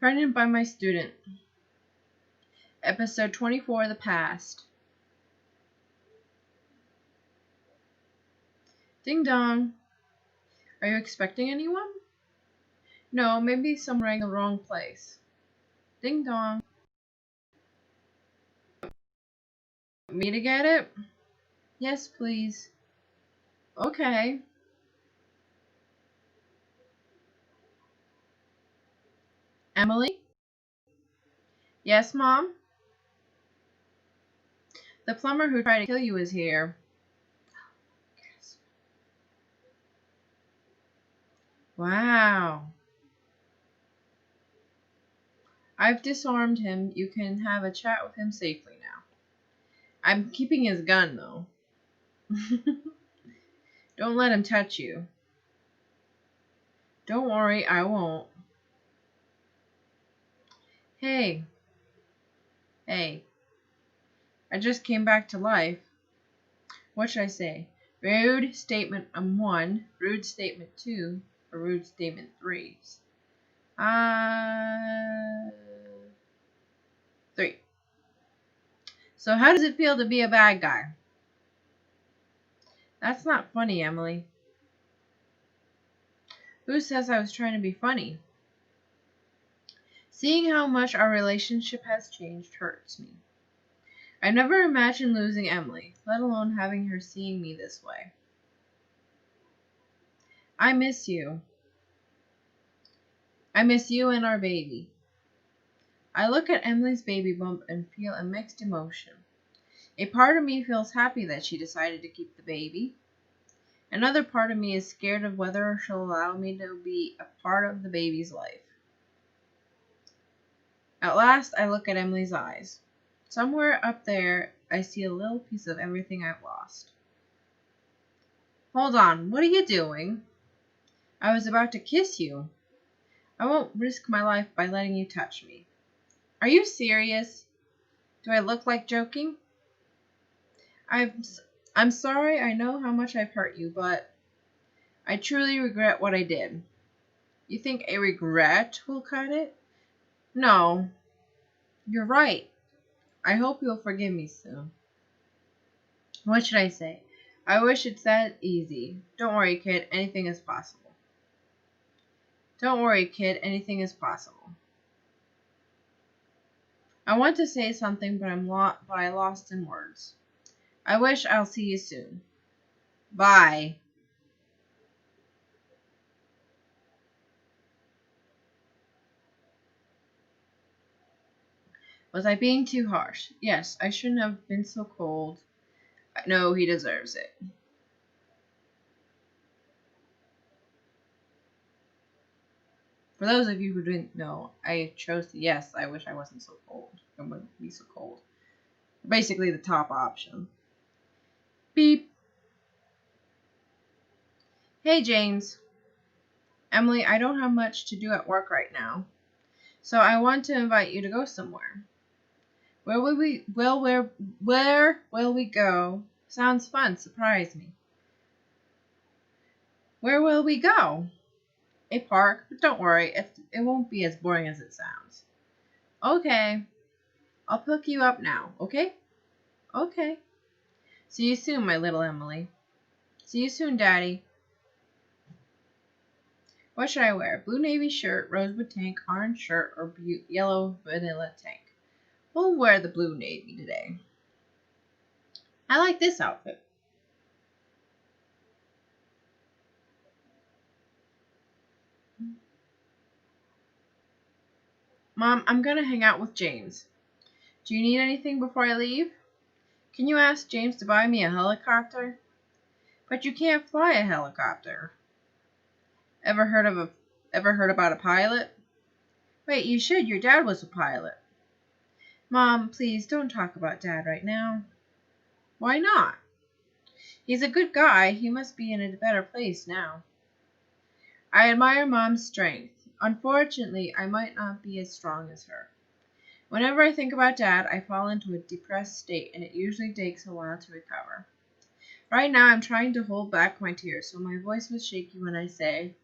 Pregnant by my student. Episode 24, The Past. Ding dong. Are you expecting anyone? No, maybe someone rang the wrong place. Ding dong. Me to get it? Yes, please. Okay. Emily? Yes, Mom? The plumber who tried to kill you is here. Wow. I've disarmed him. You can have a chat with him safely now. I'm keeping his gun, though. Don't let him touch you. Don't worry, I won't. Hey. I just came back to life. What should I say? Rude statement 1, rude statement 2, or rude statement 3? 3. So how does it feel to be a bad guy? That's not funny, Emily. Who says I was trying to be funny? Seeing how much our relationship has changed hurts me. I never imagined losing Emily, let alone having her seeing me this way. I miss you. I miss you and our baby. I look at Emily's baby bump and feel a mixed emotion. A part of me feels happy that she decided to keep the baby. Another part of me is scared of whether she'll allow me to be a part of the baby's life. At last, I look at Emily's eyes. Somewhere up there, I see a little piece of everything I've lost. Hold on, what are you doing? I was about to kiss you. I won't risk my life by letting you touch me. Are you serious? Do I look like joking? I'm sorry, I know how much I've hurt you, but I truly regret what I did. You think a regret will cut it? No. You're right. I hope you'll forgive me soon. What should I say? I wish it's that easy. Don't worry, kid. Anything is possible. Don't worry, kid. Anything is possible. I want to say something, but I lost in words. I wish I'll see you soon. Bye. Was I being too harsh? Yes, I shouldn't have been so cold. No, he deserves it. For those of you who didn't know, I chose the yes, I wish I wasn't so cold. I wouldn't be so cold. Basically the top option. Beep. Hey, James. Emily, I don't have much to do at work right now, so I want to invite you to go somewhere. Where will we go? Sounds fun. Surprise me. Where will we go? A park, but don't worry, it won't be as boring as it sounds. Okay. I'll pick you up now, okay? Okay. See you soon, my little Emily. See you soon, Daddy. What should I wear? Blue navy shirt, rosewood tank, orange shirt, or yellow vanilla tank? We'll wear the blue navy today. I like this outfit. Mom, I'm going to hang out with James. Do you need anything before I leave? Can you ask James to buy me a helicopter? But you can't fly a helicopter. Ever heard about a pilot? Wait, you should. Your dad was a pilot. Mom, please don't talk about Dad right now. Why not? He's a good guy. He must be in a better place now. I admire Mom's strength. Unfortunately, I might not be as strong as her. Whenever I think about Dad, I fall into a depressed state, and it usually takes a while to recover. Right now, I'm trying to hold back my tears, so my voice was shaky when I say,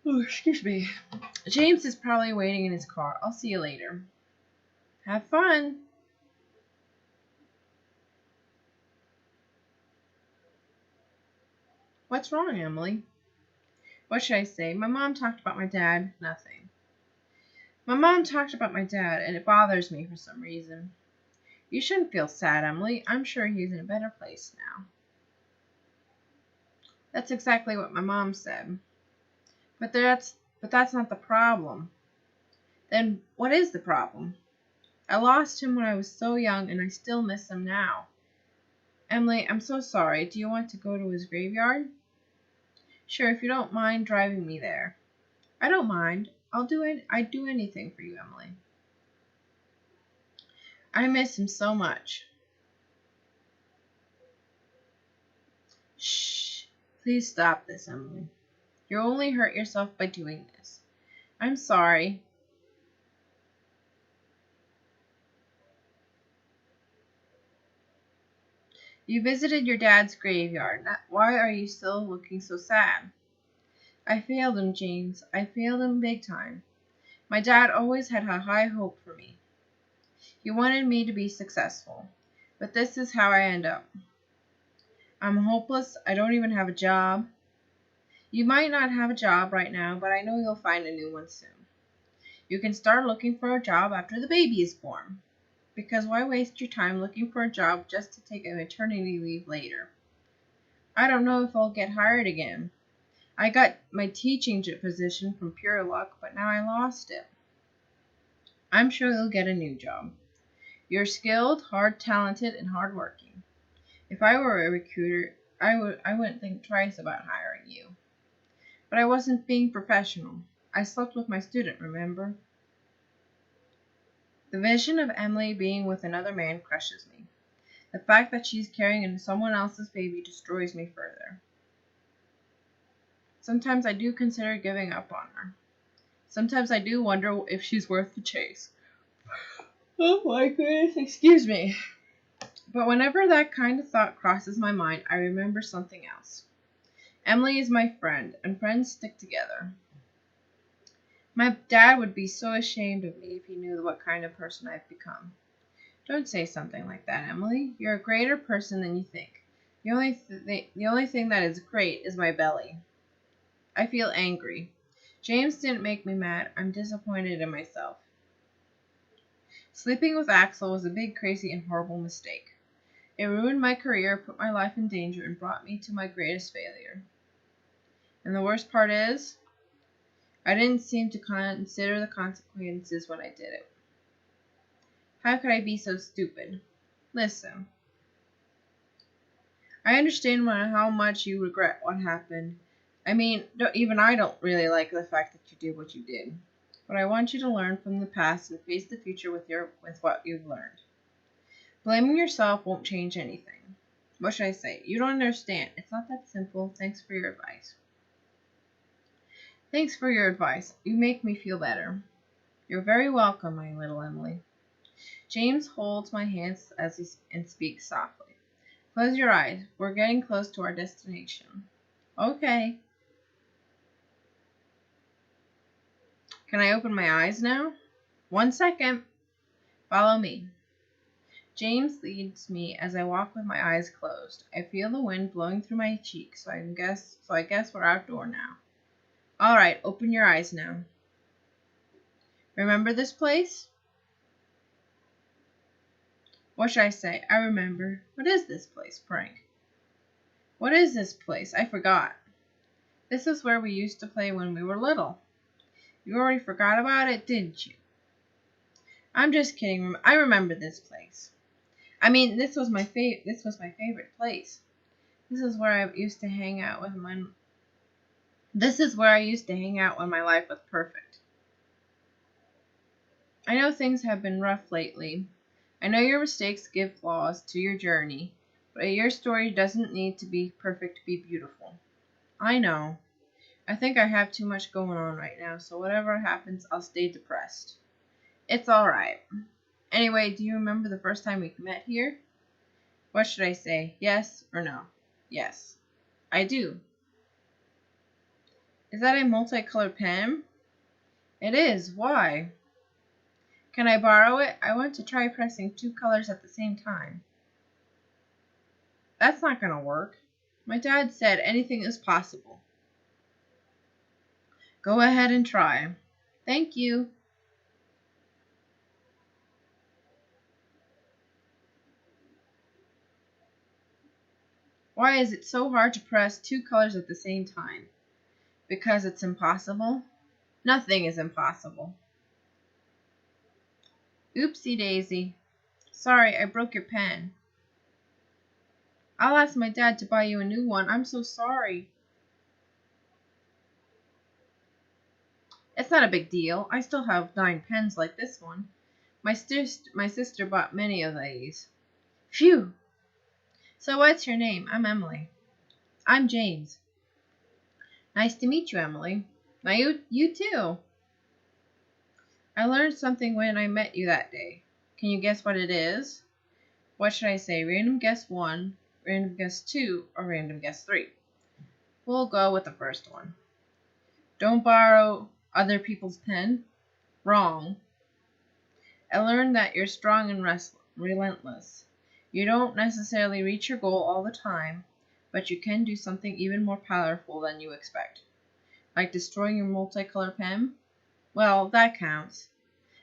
Oh, excuse me. James is probably waiting in his car. I'll see you later. Have fun. What's wrong, Emily? What should I say? My mom talked about my dad. Nothing. My mom talked about my dad, and it bothers me for some reason. You shouldn't feel sad, Emily. I'm sure he's in a better place now. That's exactly what my mom said. But that's not the problem. Then what is the problem? I lost him when I was so young, and I still miss him now. Emily, I'm so sorry. Do you want to go to his graveyard? Sure, if you don't mind driving me there. I don't mind. I'd do anything for you, Emily. I miss him so much. Shh. Please stop this, Emily. You'll only hurt yourself by doing this. I'm sorry. You visited your dad's graveyard. Why are you still looking so sad? I failed him, James. I failed him big time. My dad always had a high hope for me. He wanted me to be successful. But this is how I end up. I'm hopeless. I don't even have a job. You might not have a job right now, but I know you'll find a new one soon. You can start looking for a job after the baby is born. Because why waste your time looking for a job just to take a maternity leave later? I don't know if I'll get hired again. I got my teaching position from pure luck, but now I lost it. I'm sure you'll get a new job. You're skilled, talented, and hardworking. If I were a recruiter, I wouldn't think twice about hiring you. But I wasn't being professional. I slept with my student, remember? The vision of Emily being with another man crushes me. The fact that she's carrying someone else's baby destroys me further. Sometimes I do consider giving up on her. Sometimes I do wonder if she's worth the chase. Oh my goodness, excuse me. But whenever that kind of thought crosses my mind, I remember something else. Emily is my friend, and friends stick together. My dad would be so ashamed of me if he knew what kind of person I've become. Don't say something like that, Emily. You're a greater person than you think. The only thing that is great is my belly. I feel angry. James didn't make me mad. I'm disappointed in myself. Sleeping with Axel was a big, crazy, and horrible mistake. It ruined my career, put my life in danger, and brought me to my greatest failure. And the worst part is, I didn't seem to consider the consequences when I did it. How could I be so stupid? Listen. I understand how much you regret what happened. I mean, even I don't really like the fact that you did what you did. But I want you to learn from the past and face the future with what you've learned. Blaming yourself won't change anything. What should I say? You don't understand. It's not that simple. Thanks for your advice. Thanks for your advice. You make me feel better. You're very welcome, my little Emily. James holds my hands and speaks softly. Close your eyes. We're getting close to our destination. Okay. Can I open my eyes now? 1 second. Follow me. James leads me as I walk with my eyes closed. I feel the wind blowing through my cheeks, so I guess we're outdoor now. All right, open your eyes now. Remember this place? What should I say? I remember. What is this place, Frank? What is this place? I forgot. This is where we used to play when we were little. You already forgot about it, didn't you? I'm just kidding. I remember this place. I mean, this was my favorite place. This is where I used to hang out when my life was perfect. I know things have been rough lately. I know your mistakes give flaws to your journey, but your story doesn't need to be perfect to be beautiful. I know. I think I have too much going on right now, so whatever happens, I'll stay depressed. It's alright. Anyway, do you remember the first time we met here? What should I say? Yes or no? Yes. I do. Is that a multicolored pen? It is. Why? Can I borrow it? I want to try pressing 2 colors at the same time. That's not going to work. My dad said anything is possible. Go ahead and try. Thank you. Why is it so hard to press 2 colors at the same time? Because it's impossible? Nothing is impossible. Oopsie daisy. Sorry, I broke your pen. I'll ask my dad to buy you a new one. I'm so sorry. It's not a big deal. I still have 9 pens like this one. My sister bought many of these. Phew! So what's your name? I'm Emily. I'm James. Nice to meet you, Emily. Now you too. I learned something when I met you that day. Can you guess what it is? What should I say? Random guess 1, random guess 2, or random guess 3? We'll go with the first one. Don't borrow other people's pen. Wrong. I learned that you're strong and relentless. You don't necessarily reach your goal all the time, but you can do something even more powerful than you expect. Like destroying your multicolor pen? Well, that counts.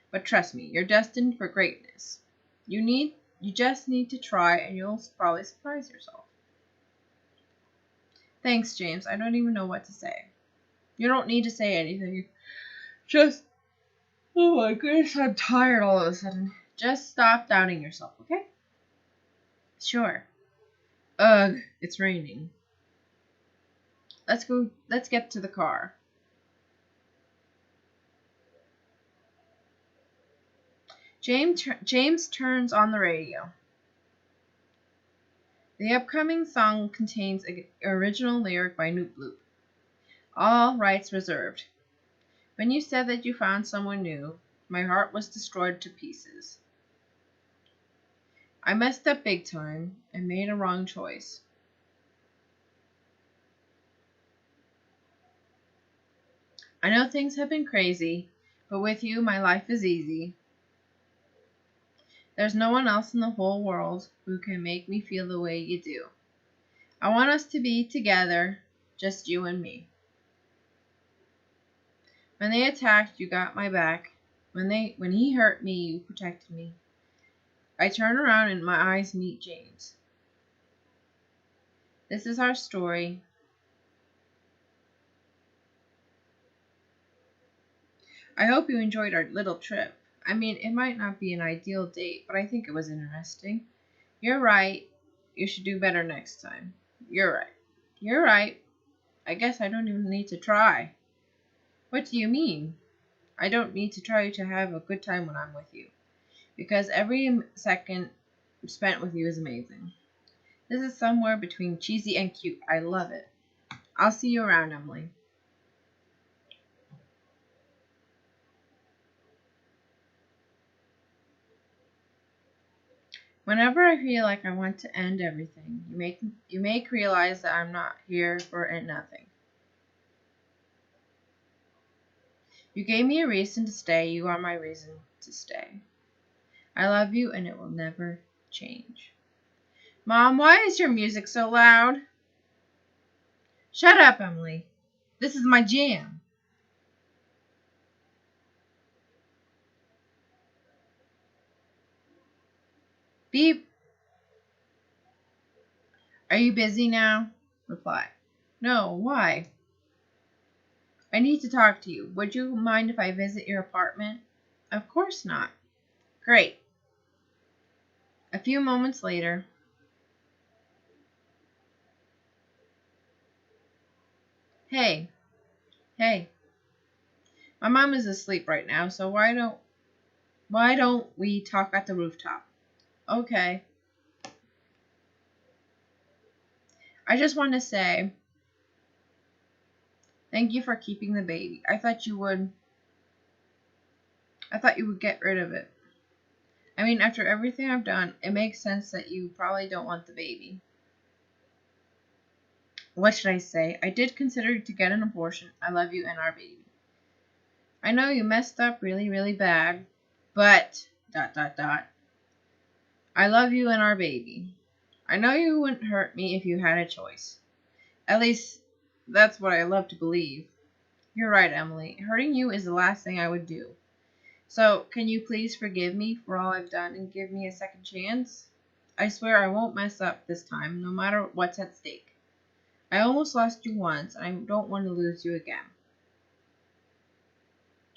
But trust me, you're destined for greatness. You just need to try and you'll probably surprise yourself. Thanks, James. I don't even know what to say. You don't need to say anything. Just, oh my goodness, I'm tired all of a sudden. Just stop doubting yourself, okay? Sure. Ugh, it's raining. Let's get to the car. James turns on the radio. The upcoming song contains an original lyric by Noob. All rights reserved. When you said that you found someone new, my heart was destroyed to pieces. I messed up big time and made a wrong choice. I know things have been crazy, but with you my life is easy. There's no one else in the whole world who can make me feel the way you do. I want us to be together, just you and me. When they attacked, you got my back. When he hurt me, you protected me. I turn around and my eyes meet James. This is our story. I hope you enjoyed our little trip. I mean, it might not be an ideal date, but I think it was interesting. You're right. You should do better next time. You're right. You're right. I guess I don't even need to try. What do you mean? I don't need to try to have a good time when I'm with you. Because every second spent with you is amazing. This is somewhere between cheesy and cute. I love it. I'll see you around, Emily. Whenever I feel like I want to end everything, you make realize that I'm not here for nothing. You gave me a reason to stay. You are my reason to stay. I love you and it will never change. Mom, why is your music so loud? Shut up, Emily. This is my jam. Beep. Are you busy now? Reply. No, why? I need to talk to you. Would you mind if I visit your apartment? Of course not. Great. A few moments later. Hey. Hey. My mom is asleep right now, so why don't we talk at the rooftop? Okay. I just want to say thank you for keeping the baby. I thought you would get rid of it. I mean, after everything I've done, it makes sense that you probably don't want the baby. What should I say? I did consider to get an abortion. I love you and our baby. I know you messed up really, really bad, but dot dot dot. I love you and our baby. I know you wouldn't hurt me if you had a choice. At least, that's what I love to believe. You're right, Emily. Hurting you is the last thing I would do. So, can you please forgive me for all I've done and give me a second chance? I swear I won't mess up this time, no matter what's at stake. I almost lost you once, and I don't want to lose you again.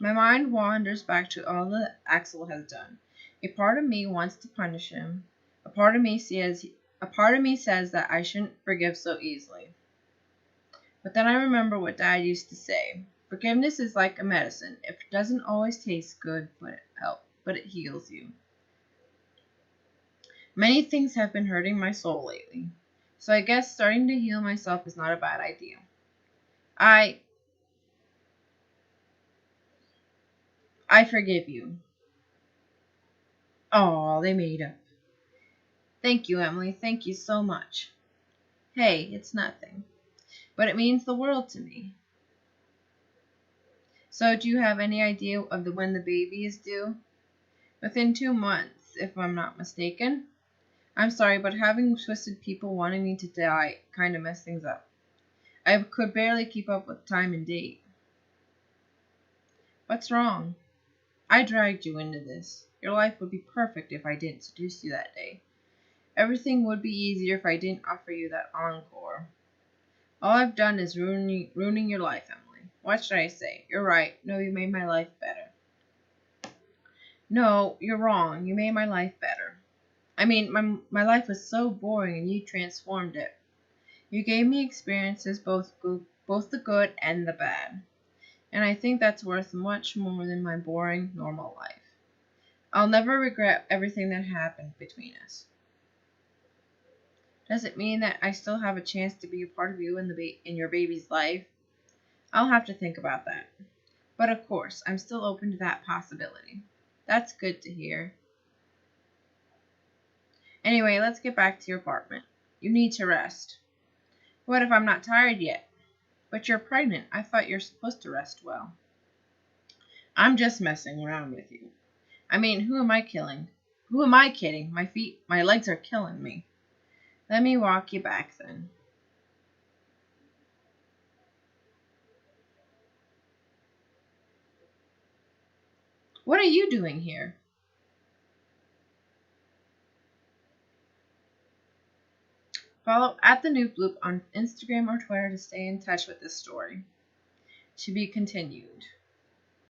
My mind wanders back to all that Axel has done. A part of me wants to punish him. A part of me says that I shouldn't forgive so easily. But then I remember what Dad used to say. Forgiveness is like a medicine. It doesn't always taste good, but it heals you. Many things have been hurting my soul lately, so I guess starting to heal myself is not a bad idea. I I forgive you. Oh, they made up. Thank you, Emily. Thank you so much. Hey, it's nothing, but it means the world to me. So, do you have any idea of when the baby is due? Within 2 months, if I'm not mistaken. I'm sorry, but having twisted people wanting me to die kind of messed things up. I could barely keep up with time and date. What's wrong? I dragged you into this. Your life would be perfect if I didn't seduce you that day. Everything would be easier if I didn't offer you that encore. All I've done is ruining your life, Emily. What should I say? You're right. No, you made my life better. No, you're wrong. You made my life better. I mean, my life was so boring and you transformed it. You gave me experiences, both the good and the bad. And I think that's worth much more than my boring, normal life. I'll never regret everything that happened between us. Does it mean that I still have a chance to be a part of you in your baby's life? I'll have to think about that. But of course, I'm still open to that possibility. That's good to hear. Anyway, let's get back to your apartment. You need to rest. What if I'm not tired yet? But you're pregnant. I thought you're supposed to rest well. I'm just messing around with you. I mean, who am I killing? Who am I kidding? My legs are killing me. Let me walk you back then. What are you doing here? Follow at the Noob Loop on Instagram or Twitter to stay in touch with this story. To be continued.